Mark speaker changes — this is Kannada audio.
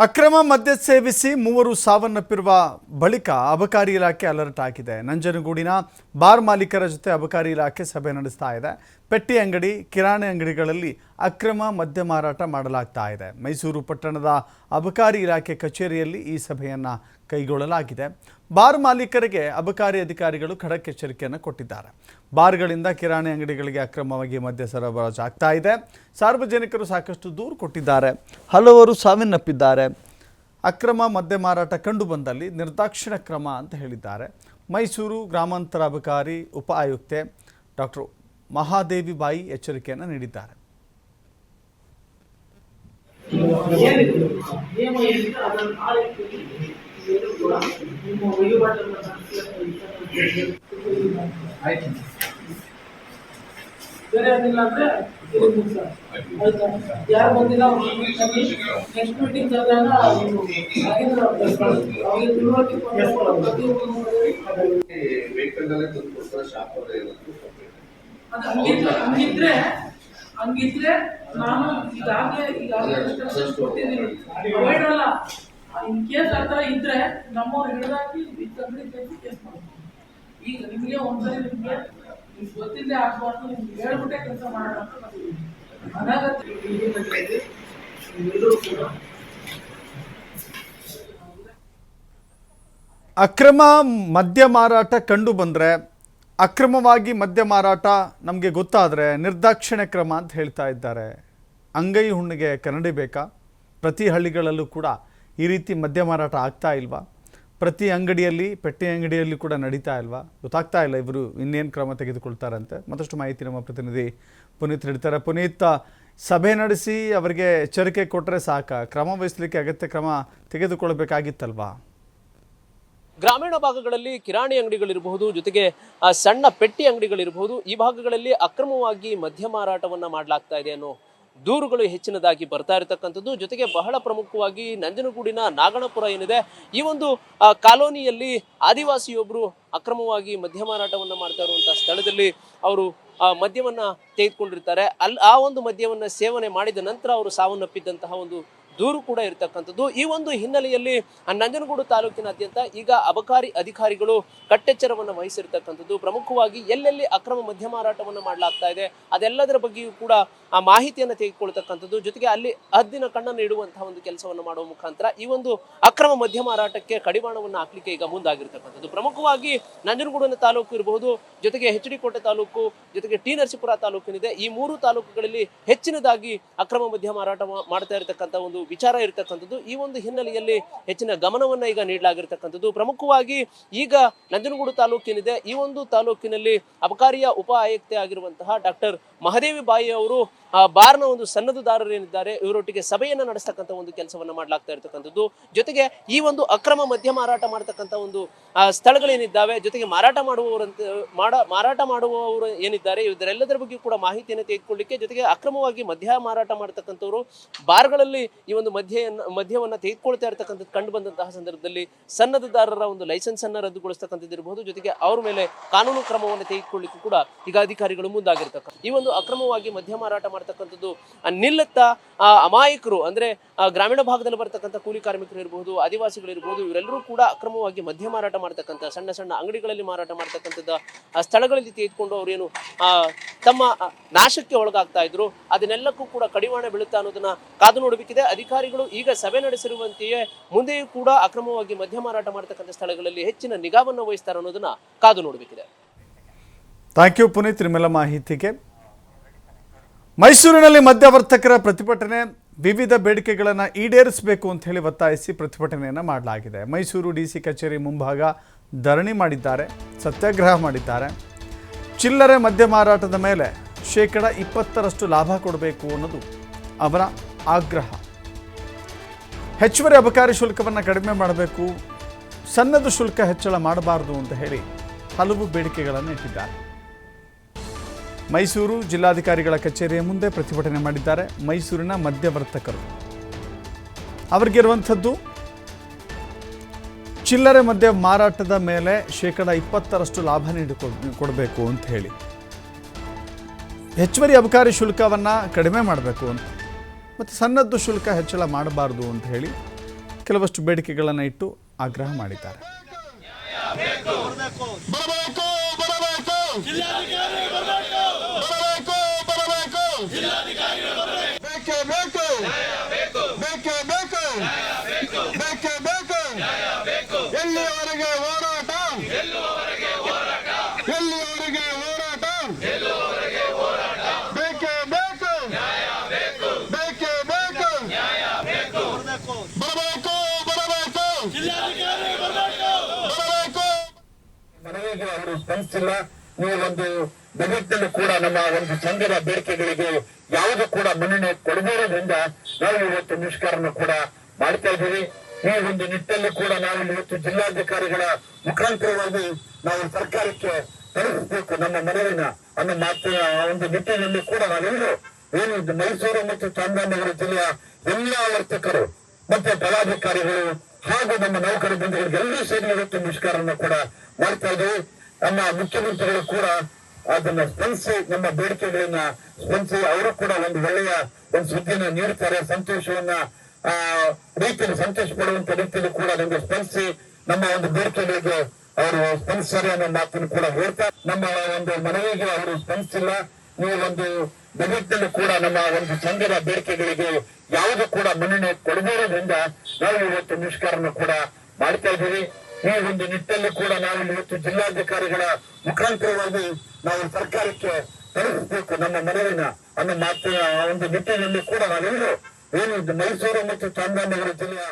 Speaker 1: ಅಕ್ರಮ ಮದ್ಯ ಸೇವಿಸಿ ಮೂವರು ಸಾವನ್ನಪ್ಪಿರುವ ಬಳಿಕ ಅಬಕಾರಿ ಇಲಾಖೆ ಅಲರ್ಟ್ ಆಗಿದೆ. ನಂಜನಗೂಡಿನ ಬಾರ್ ಮಾಲೀಕರ ಜೊತೆ ಅಬಕಾರಿ ಇಲಾಖೆ ಸಭೆ ನಡೆಸ್ತಾ ಇದೆ. ಪೆಟ್ಟಿ ಅಂಗಡಿ, ಕಿರಾಣಿ ಅಂಗಡಿಗಳಲ್ಲಿ ಅಕ್ರಮ ಮದ್ಯ ಮಾರಾಟ ಮಾಡಲಾಗ್ತಾ ಇದೆ. ಮೈಸೂರು ಪಟ್ಟಣದ ಅಬಕಾರಿ ಇಲಾಖೆ ಕಚೇರಿಯಲ್ಲಿ ಈ ಸಭೆಯನ್ನು ಕೈಗೊಳ್ಳಲಾಗಿದೆ. ಬಾರ್ ಮಾಲೀಕರಿಗೆ ಅಬಕಾರಿ ಅಧಿಕಾರಿಗಳು ಖಡಕ್ ಎಚ್ಚರಿಕೆಯನ್ನು ಕೊಟ್ಟಿದ್ದಾರೆ. ಬಾರ್ಗಳಿಂದ ಕಿರಾಣಿ ಅಂಗಡಿಗಳಿಗೆ ಅಕ್ರಮವಾಗಿ ಮದ್ಯ ಸರಬರಾಜು ಆಗ್ತಾ ಇದೆ. ಸಾರ್ವಜನಿಕರು ಸಾಕಷ್ಟು ದೂರು ಕೊಟ್ಟಿದ್ದಾರೆ. ಹಲವರು ಸಾವನ್ನಪ್ಪಿದ್ದಾರೆ. ಅಕ್ರಮ ಮದ್ಯ ಮಾರಾಟ ಕಂಡು ಬಂದಲ್ಲಿ ನಿರ್ದಾಕ್ಷಿಣ್ಯ ಕ್ರಮ ಅಂತ ಹೇಳಿದ್ದಾರೆ. ಮೈಸೂರು ಗ್ರಾಮಾಂತರ ಅಬಕಾರಿ ಉಪ ಆಯುಕ್ತೆ ಡಾಕ್ಟರ್ ಮಹಾದೇವಿ ಬಾಯಿ ಎಚ್ಚರಿಕೆಯನ್ನು ನೀಡಿದ್ದಾರೆ.
Speaker 2: ಯಾರು ಬಂದಿಲ್ಲ ನೆಕ್ಸ್ಟ್ ಮೀಟಿಂಗ್ ಹಂಗಿದ್ರೆ ನಾನು ಈಗಾಗಲೇ ಅವಾಯ್ಡ್ ಅಲ್ಲ. ಇನ್ ಕೇಸ್ ಆ ಥರ ಇದ್ರೆ ನಮ್ಮವ್ರು ಹಿಡಿದಾಕಿ ಕೇಸ್ ಮಾಡ್ತೀವಿ. ಈಗ ನಿಮಗೆ ಒಂದ್ಸರಿ ನಿಮಗೆ ಗೊತ್ತಿಲ್ಲದೆ ಆಗ್ಬಾರ್ದು, ನಿಮ್ಗೆ ಹೇಳ್ಬಿಟ್ಟೆ ಕೆಲಸ ಮಾಡೋಣ ಅಂತ ಬಂದಿದ್ದೀವಿ. ಅನಾಗತ್ಯ
Speaker 1: ಅಕ್ರಮ ಮದ್ಯ ಮಾರಾಟ ಕಂಡು ಬಂದರೆ, ಅಕ್ರಮವಾಗಿ ಮದ್ಯ ಮಾರಾಟ ನಮಗೆ ಗೊತ್ತಾದರೆ ನಿರ್ದಾಕ್ಷಿಣ್ಯ ಕ್ರಮ ಅಂತ ಹೇಳ್ತಾ ಇದ್ದಾರೆ. ಅಂಗೈ ಹುಣ್ಣಿಗೆ ಕನ್ನಡಿ ಬೇಕಾ? ಪ್ರತಿ ಹಳ್ಳಿಗಳಲ್ಲೂ ಕೂಡ ಈ ರೀತಿ ಮದ್ಯ ಮಾರಾಟ ಆಗ್ತಾ ಇಲ್ವಾ? ಪ್ರತಿ ಅಂಗಡಿಯಲ್ಲಿ, ಪೆಟ್ಟಿ ಅಂಗಡಿಯಲ್ಲಿ ಕೂಡ ನಡೀತಾ ಇಲ್ವಾ? ಗೊತ್ತಾಗ್ತಾ ಇಲ್ಲ ಇವರು ಇನ್ನೇನು ಕ್ರಮ ತೆಗೆದುಕೊಳ್ತಾರಂತೆ. ಮತ್ತಷ್ಟು ಮಾಹಿತಿ ನಮ್ಮ ಪ್ರತಿನಿಧಿ ಪುನೀತ್ ನೀಡ್ತಾರೆ. ಪುನೀತ್, ಸಭೆ ನಡೆಸಿ ಅವರಿಗೆ ಎಚ್ಚರಿಕೆ ಕೊಟ್ಟರೆ ಸಾಕ? ಕ್ರಮ ವಹಿಸಲಿಕ್ಕೆ ಅಗತ್ಯ ಕ್ರಮ ತೆಗೆದುಕೊಳ್ಳಬೇಕಾಗಿತ್ತಲ್ವಾ?
Speaker 3: ಗ್ರಾಮೀಣ ಭಾಗಗಳಲ್ಲಿ ಕಿರಾಣಿ ಅಂಗಡಿಗಳಿರಬಹುದು, ಜೊತೆಗೆ ಸಣ್ಣ ಪೆಟ್ಟಿ ಅಂಗಡಿಗಳಿರಬಹುದು, ಈ ಭಾಗಗಳಲ್ಲಿ ಅಕ್ರಮವಾಗಿ ಮದ್ಯ ಮಾರಾಟವನ್ನ ಮಾಡಲಾಗ್ತಾ ಇದೆ ಅನ್ನೋ ದೂರುಗಳು ಹೆಚ್ಚಿನದಾಗಿ ಬರ್ತಾ ಇರತಕ್ಕಂಥದ್ದು. ಜೊತೆಗೆ ಬಹಳ ಪ್ರಮುಖವಾಗಿ ನಂಜನಗೂಡಿನ ನಾಗಣಪುರ ಏನಿದೆ, ಈ ಒಂದು ಕಾಲೋನಿಯಲ್ಲಿ ಆದಿವಾಸಿಯೊಬ್ಬರು ಅಕ್ರಮವಾಗಿ ಮದ್ಯ ಮಾರಾಟವನ್ನ ಮಾಡ್ತಾ ಇರುವಂತಹ ಸ್ಥಳದಲ್ಲಿ ಅವರು ಮದ್ಯವನ್ನ ತೆಗೆದುಕೊಂಡಿರ್ತಾರೆ. ಆ ಒಂದು ಮದ್ಯವನ್ನ ಸೇವನೆ ಮಾಡಿದ ನಂತರ ಅವರು ಸಾವನ್ನಪ್ಪಿದ್ದಂತಹ ಒಂದು ದೂರು ಕೂಡ ಇರತಕ್ಕಂಥದ್ದು. ಈ ಒಂದು ಹಿನ್ನೆಲೆಯಲ್ಲಿ ನಂಜನಗೂಡು ತಾಲೂಕಿನಾದ್ಯಂತ ಈಗ ಅಬಕಾರಿ ಅಧಿಕಾರಿಗಳು ಕಟ್ಟೆಚ್ಚರವನ್ನು ವಹಿಸಿರ್ತಕ್ಕಂಥದ್ದು. ಪ್ರಮುಖವಾಗಿ ಎಲ್ಲೆಲ್ಲಿ ಅಕ್ರಮ ಮದ್ಯ ಮಾರಾಟವನ್ನು ಮಾಡಲಾಗ್ತಾ ಇದೆ ಅದೆಲ್ಲದರ ಬಗ್ಗೆಯೂ ಕೂಡ ಆ ಮಾಹಿತಿಯನ್ನು ತೆಗೆದುಕೊಳ್ತಕ್ಕಂಥದ್ದು. ಜೊತೆಗೆ ಅಲ್ಲಿ ಹದ್ದಿನ ಕಣ್ಣನ್ನು ಇಡುವಂತಹ ಒಂದು ಕೆಲಸವನ್ನು ಮಾಡುವ ಮುಖಾಂತರ ಈ ಒಂದು ಅಕ್ರಮ ಮದ್ಯ ಮಾರಾಟಕ್ಕೆ ಕಡಿವಾಣವನ್ನು ಹಾಕ್ಲಿಕ್ಕೆ ಈಗ ಮುಂದಾಗಿರ್ತಕ್ಕಂಥದ್ದು. ಪ್ರಮುಖವಾಗಿ ನಂಜನಗೂಡಿನ ತಾಲೂಕು ಇರಬಹುದು, ಜೊತೆಗೆ HD ಕೋಟೆ ತಾಲೂಕು, ಜೊತೆಗೆ ಟಿ ನರಸೀಪುರ ತಾಲೂಕಿನಿದೆ. ಈ ಮೂರು ತಾಲೂಕುಗಳಲ್ಲಿ ಹೆಚ್ಚಿನದಾಗಿ ಅಕ್ರಮ ಮದ್ಯ ಮಾರಾಟ ಮಾಡ್ತಾ ಇರತಕ್ಕಂಥ ಒಂದು ವಿಚಾರ ಇರತಕ್ಕಂಥದ್ದು. ಈ ಒಂದು ಹಿನ್ನೆಲೆಯಲ್ಲಿ ಹೆಚ್ಚಿನ ಗಮನವನ್ನ ಈಗ ನೀಡಲಾಗಿರ್ತಕ್ಕಂಥದ್ದು. ಪ್ರಮುಖವಾಗಿ ಈಗ ನಂಜನಗೂಡು ತಾಲೂಕಿನಿದೆ, ಈ ಒಂದು ತಾಲೂಕಿನಲ್ಲಿ ಅಬಕಾರಿಯ ಉಪ ಆಯುಕ್ತೆ ಆಗಿರುವಂತಹ ಡಾಕ್ಟರ್ ಮಹಾದೇವಿ ಬಾಯಿ ಅವರು ಬಾರ್ನ ಒಂದು ಸನ್ನದುದಾರರೇನಿದ್ದಾರೆ ಇವರೊಟ್ಟಿಗೆ ಸಭೆಯನ್ನ ನಡೆಸ್ತಕ್ಕಂಥ ಒಂದು ಕೆಲಸವನ್ನ ಮಾಡ್ಲಾಗ್ತಾ ಇರ್ತಕ್ಕಂಥದ್ದು. ಜೊತೆಗೆ ಈ ಒಂದು ಅಕ್ರಮ ಮದ್ಯ ಮಾರಾಟ ಮಾಡತಕ್ಕಂಥ ಒಂದು ಸ್ಥಳಗಳೇನಿದ್ದಾವೆ, ಜೊತೆಗೆ ಮಾರಾಟ ಮಾಡುವವರು ಏನಿದ್ದಾರೆ ಇದರೆಲ್ಲದರ ಬಗ್ಗೆ ಕೂಡ ಮಾಹಿತಿಯನ್ನು ತೆಗೆದುಕೊಳ್ಳಿಕ್ಕೆ, ಜೊತೆಗೆ ಅಕ್ರಮವಾಗಿ ಮದ್ಯ ಮಾರಾಟ ಮಾಡತಕ್ಕಂಥವ್ರು ಬಾರ್ಗಳಲ್ಲಿ ಈ ಒಂದು ಮದ್ಯವನ್ನ ತೆಗೆದುಕೊಳ್ತಾ ಇರ್ತಕ್ಕಂಥದ್ದು ಕಂಡು ಬಂದಂತಹ ಸಂದರ್ಭದಲ್ಲಿ ಸನ್ನದುದಾರರ ಒಂದು ಲೈಸೆನ್ಸ್ ಅನ್ನ ರದ್ದುಗೊಳಿಸ್ತಕ್ಕಂಥದ್ದು ಇರಬಹುದು. ಜೊತೆಗೆ ಅವ್ರ ಮೇಲೆ ಕಾನೂನು ಕ್ರಮವನ್ನು ತೆಗೆದುಕೊಳ್ಳಿಕ್ಕೂ ಕೂಡ ಈಗ ಅಧಿಕಾರಿಗಳು ಮುಂದಾಗಿರ್ತಕ್ಕಂಥ ಈ ಒಂದು ಅಕ್ರಮವಾಗಿ ಮದ್ಯ ಮಾರಾಟ ಮಾಡತಕ್ಕಂಥದ್ದು ನಿಲ್ಲುತ್ತಾ ಅಮಾಯಕರು ಅಂದ್ರೆ ಗ್ರಾಮೀಣ ಭಾಗದಲ್ಲಿ ಬರ್ತಕ್ಕಂಥ ಕೂಲಿ ಕಾರ್ಮಿಕರು ಇರಬಹುದು, ಆದಿವಾಸಿಗಳಿರ್ಬಹುದು, ಇವರೆಲ್ಲರೂ ಕೂಡ ಅಕ್ರಮವಾಗಿ ಮದ್ಯ ಮಾರಾಟ ಮಾಡ್ತಕ್ಕಂಥ ಸಣ್ಣ ಸಣ್ಣ ಅಂಗಡಿಗಳಲ್ಲಿ ಮಾರಾಟ ಮಾಡ್ತಕ್ಕಂಥದ್ದು ಸ್ಥಳಗಳಲ್ಲಿ ತೆಗೆದುಕೊಂಡು ಅವರೇನು ತಮ್ಮ ನಾಶಕ್ಕೆ ಒಳಗಾಗ್ತಾ ಇದ್ರು, ಅದನ್ನೆಲ್ಲಕ್ಕೂ ಕೂಡ ಕಡಿವಾಣ ಬೀಳುತ್ತಾ ಅನ್ನೋದನ್ನ ಕಾದು ನೋಡಬೇಕಿದೆ. ಅಧಿಕಾರಿಗಳು ಈಗ ಸಭೆ ನಡೆಸಿರುವಂತೆಯೇ ಮುಂದೆಯೂ ಕೂಡ ಅಕ್ರಮವಾಗಿ ಮದ್ಯ ಮಾರಾಟ ಮಾಡತಕ್ಕಂಥ ಸ್ಥಳಗಳಲ್ಲಿ ಹೆಚ್ಚಿನ ನಿಗಾವನ್ನು ವಹಿಸ್ತಾರೆ ಅನ್ನೋದನ್ನ ಕಾದು ನೋಡಬೇಕಿದೆ.
Speaker 1: ಥ್ಯಾಂಕ್ ಯು ಪುನೀತ್, ನಿಮ್ಮೆಲ್ಲ ಮಾಹಿತಿಗೆ. ಮೈಸೂರಿನಲ್ಲಿ ಮಧ್ಯವರ್ತಕರ ಪ್ರತಿಭಟನೆ, ವಿವಿಧ ಬೇಡಿಕೆಗಳನ್ನು ಈಡೇರಿಸಬೇಕು ಅಂತ ಹೇಳಿ ಒತ್ತಾಯಿಸಿ ಪ್ರತಿಭಟನೆಯನ್ನು ಮಾಡಲಾಗಿದೆ. ಮೈಸೂರು DC ಕಚೇರಿ ಮುಂಭಾಗ ಧರಣಿ ಮಾಡಿದ್ದಾರೆ, ಸತ್ಯಾಗ್ರಹ ಮಾಡಿದ್ದಾರೆ. ಚಿಲ್ಲರೆ ಮದ್ಯ ಮಾರಾಟದ ಮೇಲೆ 20% ಲಾಭ ಕೊಡಬೇಕು ಅನ್ನೋದು ಅವರ ಆಗ್ರಹ. ಹೆಚ್ಚುವರಿ ಅಬಕಾರಿ ಶುಲ್ಕವನ್ನು ಕಡಿಮೆ ಮಾಡಬೇಕು, ಸನ್ನದು ಶುಲ್ಕ ಹೆಚ್ಚಳ ಮಾಡಬಾರದು ಅಂತ ಹೇಳಿ ಹಲವು ಬೇಡಿಕೆಗಳನ್ನು ಇಟ್ಟಿದ್ದಾರೆ. ಮೈಸೂರು ಜಿಲ್ಲಾಧಿಕಾರಿಗಳ ಕಚೇರಿಯ ಮುಂದೆ ಪ್ರತಿಭಟನೆ ಮಾಡಿದ್ದಾರೆ ಮೈಸೂರಿನ ಮಧ್ಯವರ್ತಕರು. ಅವರಿಗಿರುವಂಥದ್ದು ಚಿಲ್ಲರೆ ಮದ್ಯ ಮಾರಾಟದ ಮೇಲೆ 20% ಲಾಭ ಕೊಡಬೇಕು ಅಂತ ಹೇಳಿ, ಹೆಚ್ಚುವರಿ ಅಬಕಾರಿ ಶುಲ್ಕವನ್ನು ಕಡಿಮೆ ಮಾಡಬೇಕು ಅಂತ, ಮತ್ತು ಸನ್ನದ್ದು ಶುಲ್ಕ ಹೆಚ್ಚಳ ಮಾಡಬಾರ್ದು ಅಂತ ಹೇಳಿ ಕೆಲವಷ್ಟು ಬೇಡಿಕೆಗಳನ್ನು ಇಟ್ಟು ಆಗ್ರಹ ಮಾಡಿದ್ದಾರೆ.
Speaker 4: ಎಲ್ಲಿವರೆಗೆ ಹೋರಾಟ, ಎಲ್ಲಿವರೆಗೆ ಹೋರಾಟ, ಬೇಕೇ ಬೇಕು, ಬೇಕೇ ಬೇಕು, ಬರಬೇಕು, ಬರಬೇಕು, ಬರಬೇಕು. ಮನವಿಗೆ ಅವರು ಸ್ಪಂದಿಸಿಲ್ಲ. ಈ ಒಂದು ಬಜೆಟ್ನಲ್ಲಿ ಕೂಡ ನಮ್ಮ ಒಂದು ಸಂಘದ ಬೇಡಿಕೆಗಳಿಗೆ ಯಾವುದು ಕೂಡ ಮನ್ನಣೆ ಕೊಡದಿರೋದ್ರಿಂದ ನಾವು ಇವತ್ತು ಮುಷ್ಕರನ್ನು ಕೂಡ ಮಾಡ್ತಾ ಇದ್ದೀವಿ. ಈ ಒಂದು ನಿಟ್ಟಲ್ಲಿ ಕೂಡ ನಾವು ಇವತ್ತು ಜಿಲ್ಲಾಧಿಕಾರಿಗಳ ಮುಖಾಂತರವಾಗಿ ನಾವು ಸರ್ಕಾರಕ್ಕೆ ತಲುಪಿಸಬೇಕು ನಮ್ಮ ಮನವಿನ ಅನ್ನೋ ಮಾತಿನ ಒಂದು ನಿಟ್ಟಿನಲ್ಲಿ ಕೂಡ ನಾವೆಲ್ಲರೂ ಏನು ಮೈಸೂರು ಮತ್ತು ಚಾಮರಾಜನಗರ ಜಿಲ್ಲೆಯ ಎಲ್ಲಾ ವರ್ತಕರು ಮತ್ತೆ ಪದಾಧಿಕಾರಿಗಳು ಹಾಗೂ ನಮ್ಮ ನೌಕರ ಬಂಧುಗಳಿಗೆ ಎಲ್ಲರೂ ಸೇರಿ ಇವತ್ತು ಮುಷ್ಕರನ್ನು ಕೂಡ ಮಾಡ್ತಾ ಇದ್ದೀವಿ. ನಮ್ಮ ಮುಖ್ಯಮಂತ್ರಿಗಳು ಕೂಡ ಅದನ್ನ ಸ್ಪಂದಿಸಿ ನಮ್ಮ ಬೇಡಿಕೆಗಳನ್ನ ಸ್ಪಂದಿಸಿ ಅವರು ಕೂಡ ಒಂದು ಒಳ್ಳೆಯ ಒಂದು ಸುದ್ದಿನ ನೀಡ್ತಾರೆ. ಸಂತೋಷವನ್ನ ರೀತಿಯಲ್ಲಿ ಸಂತೋಷ ಪಡುವಂತ ರೀತಿಯಲ್ಲಿ ಕೂಡ ನಮಗೆ ಸ್ಪಂದಿಸಿ ನಮ್ಮ ಒಂದು ಬೇಡಿಕೆಗಳಿಗೆ ಅವರು ಸ್ಪಂದಿಸ್ತಾರೆ ಅನ್ನೋ ಮಾತನ್ನು ಕೂಡ ಹೇಳ್ತಾರೆ. ನಮ್ಮ ಒಂದು ಮನವಿಗೆ ಅವರು ಸ್ಪಂದಿಸಿಲ್ಲ. ಈ ಒಂದು ಬಜೆಟ್ನಲ್ಲಿ ಕೂಡ ನಮ್ಮ ಒಂದು ಸಂಘದ ಬೇಡಿಕೆಗಳಿಗೆ ಯಾವುದು ಕೂಡ ಮನ್ನಣೆ ಕೊಡದಿರೋದ್ರಿಂದ ನಾವು ಇವತ್ತು ಮುಷ್ಕರನ್ನು ಕೂಡ ಮಾಡ್ತಾ ಇದ್ದೀವಿ. ಈ ಒಂದು ನಿಟ್ಟಲ್ಲಿ ಕೂಡ ನಾವು ಇವತ್ತು ಜಿಲ್ಲಾಧಿಕಾರಿಗಳ ಮುಖಾಂತರವಾಗಿ ನಾವು ಸರ್ಕಾರಕ್ಕೆ ತಲುಪಿಸಬೇಕು ನಮ್ಮ ಮನವಿನ ಅನ್ನೋ ಮಾತಿನ ಒಂದು ನಿಟ್ಟಿನಲ್ಲಿ ಕೂಡ ನಾವೆಲ್ಲರೂ ಏನು ಮೈಸೂರು ಮತ್ತು ಚಾಮರಾಜನಗರ ಜಿಲ್ಲೆಯ